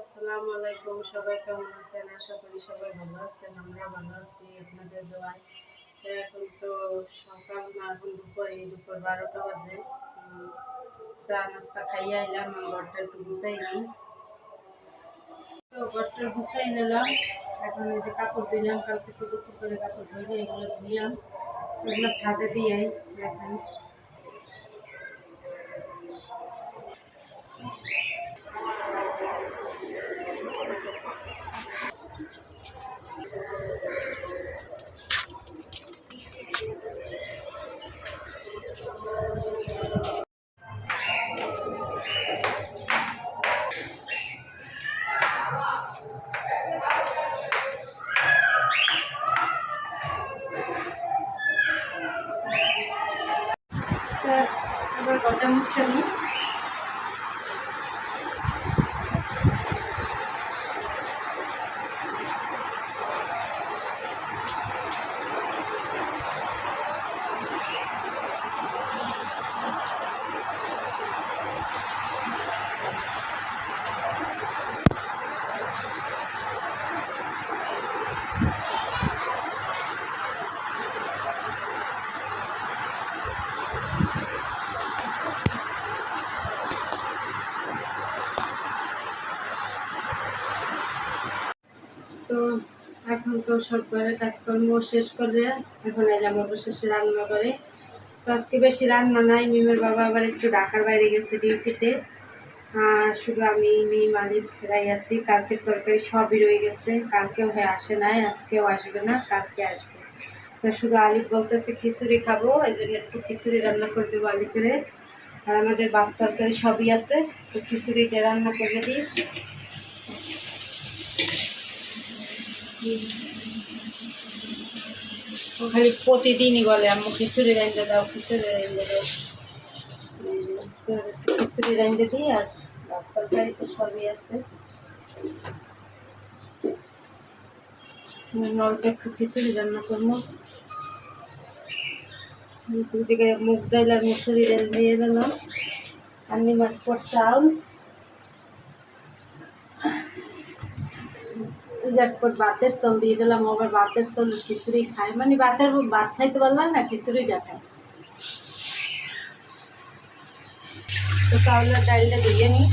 আসসালামু আলাইকুম। সবাই কেমন আছেন? আশা করি সবাই ভালো আছেন। আমরা ভালো আছি আপনাদের দোয়ায়। এখন তো সকাল না, এখন দুপুর 12টা বাজে। চা নাস্তা খাইয়ে আইলাম। ঘরটা একটু গুছাই নিই, তো ঘরটা গুছাই নিলাম। এখন এই যে কাপড় দিলাম, কালকে তো গোসল করে কাপড় ধুয়ে এগুলো ধুইলাম, এগুলো ছাদে দিয়ে দেখেন। এবার ঘরটা মুছছে নি। তো এখন তো সব ঘরের কাজকর্ম শেষ করে এখন এলাম অবশেষে রান্না করে। তো আজকে বেশি রান্না নাই, মিমের বাবা আবার একটু ঢাকার বাইরে গেছে ডিউটিতে। শুধু আমি, মিম, আলিফ ফেরাই আছি। কালকের তরকারি সবই রয়ে গেছে, কালকেও আসে নাই, আজকেও আসবে না, কালকে আসবে। তো শুধু আলিফ বলতেছে খিচুড়ি খাবো, এই জন্য একটু খিচুড়ি রান্না করে দেবো আলিফের। আর আমাদের ভাত তরকারি সবই আছে, তো খিচুড়িটা রান্না করে দিই। ও খালি প্রতিদিনই বলে আম্মু খিচুড়ি রাঁধতে দাও, খিচুড়ি রাঁধতে দাও। খিচুড়ি রাঁধতে দিই, আর ভাত তরকারি তো সবই আছে। অল্প একটু খিচুড়ি রান্না করবো। জায়গায় মুগ ডাল আর মুসুরি ডাল দিয়ে দিলাম, আর নিমার পর চাউল, ঝটপট ভাতের চাউল দিয়ে দিলাম। আবার ভাতের চাউল খিচুড়ি খায়, মানে ভাত খাইতে পারলাম না, খিচুড়িটা খায়। তো চাউলের ডালটা দিয়ে নিই।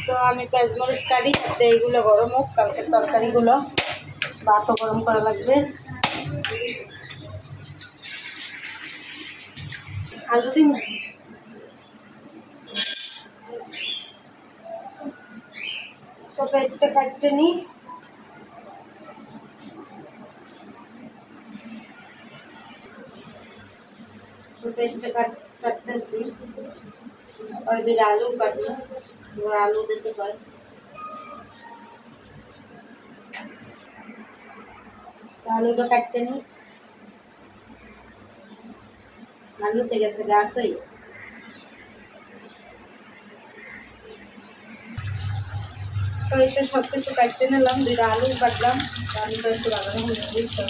তো আমি পেঁয়াজমরিচ কাটি, যাতে এইগুলো গরম হোক, কালকের তরকারিগুলো ভাতও গরম করা লাগবে। আলু দিই, তো পেঁয়াজটা কাটতে নিই। তো পেঁয়াজটা কাটতেছি, আর দুটো আলু কাটবো, আলু দিতে পারি। আলুটা কাটতে নিই, আলুতে গেছে গাছ হই। তো এটা সব কিছু কাটতে নিলাম, দুটো আলু কাটলাম, আলুটা একটু ভালো হয়েছে,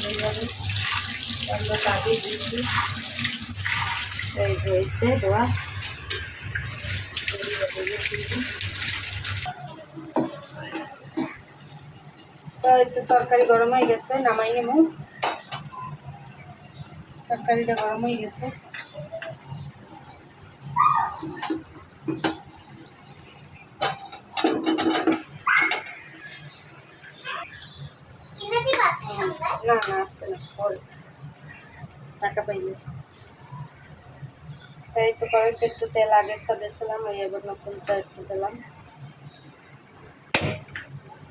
আমরা কাটিয়ে দিচ্ছি। এই হয়েছে দেওয়া, তো একটু তরকারি গরম হয়ে গেছে, নামাই নেব। তরকারিটা গরম হয়ে গেছে। না না, আসতে না, পরে টাকা পাইলে। তাই তো কড়াইতে একটু তেল আগেরটা দিয়েছিলাম, এবার নতুনটা একটু দিলাম।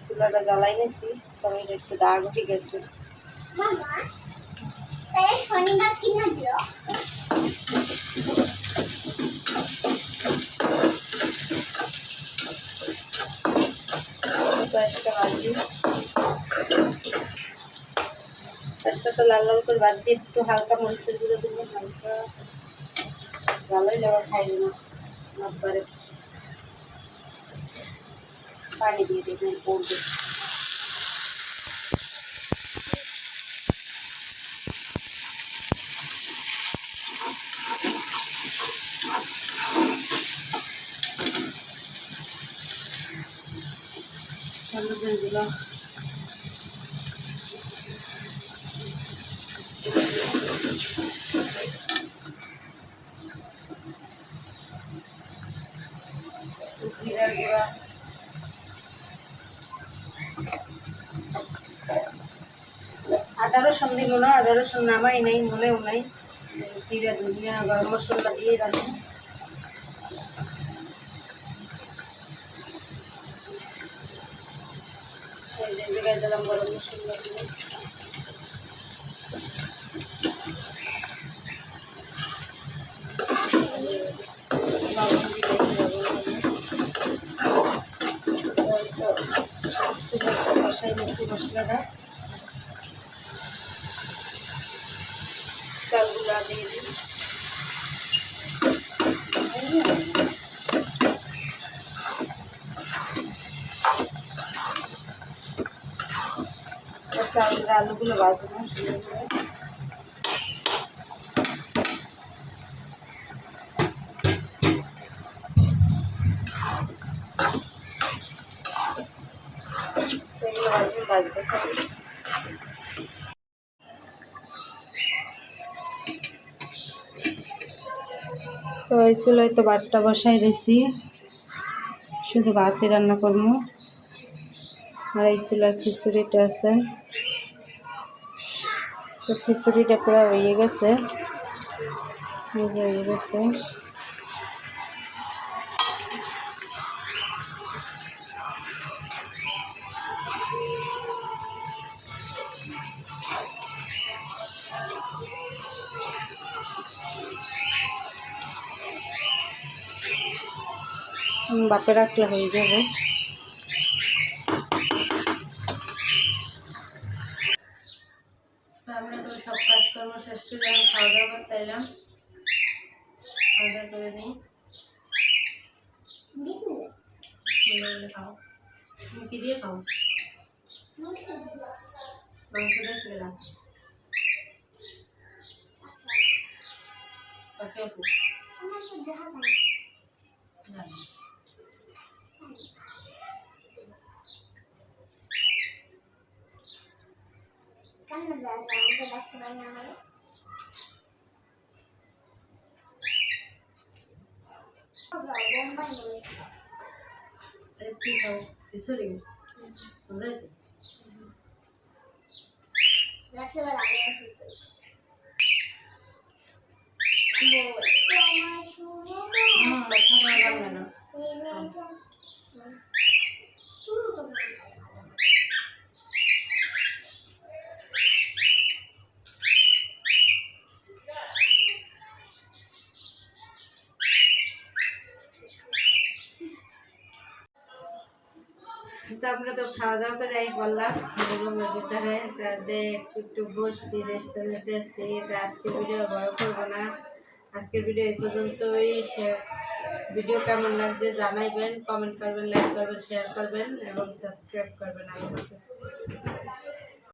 চুলাটা জ্বালাই নিয়েছি, তবে একটু দাগ উঠে গেছে। পেঁয়াজটা ভাজি, পেঁয়াজটা তো লাল লাল করে ভাজি, একটু হালকা মরিচের গুঁড়ো দেবো, হালকা ভালোই লেবার খাইবে না, একবারে পানি দিয়ে দেবেন পড়বে। হলুদের গুঁড়ো, জিরার গুঁড়া, আদা রসুন দিব না, আদা রসুন নামাই নাই, মনেও নাই। জিরা ধনিয়া গরম মশলা দিয়ে রাখি। এই যে জায়গায় দিলাম গরম মশলা দিয়ে। লবণ দিলে কষাই নিচ্ছি মশলাটা, চালগুলা দিয়ে দিই। চালগুলো আলুগুলো ভাজবো সুন্দর করে। সেগুলো ভাজতে থাকি। তো এই চুলোয় তো ভাতটা বসাই দিয়েছি, শুধু ভাতই রান্না করবো। আর এই চুলায় খিচুড়িটা আছে, তো খিচুড়িটা পুরো হয়ে গেছে, হয়ে গেছে। বাপে রাখলে হয়ে যাবে। তো আমরা তো সব কাজকর্ম শেষ করে আমি খাওয়া দাওয়া করতে এলাম, খাওয়া দাওয়া করে নিই। খাও, তুমি কি দিয়ে খাও? মাংস দিয়ে ছিলাম খিচুড়ি বুঝাইছে। তো আমরা তো খাওয়া দাওয়া করে এই বললাম রুমের ভিতরে, তাতে একটু বসছি, রেস্টে নিতে আসছি। তা আজকে ভিডিও বড় করবো না, আজকের ভিডিও এই পর্যন্তই। ভিডিও কেমন লাগছে জানাইবেন, কমেন্ট করবেন, লাইক করবেন, শেয়ার করবেন এবং সাবস্ক্রাইব করবেন। আল্লাহ হাফেজ।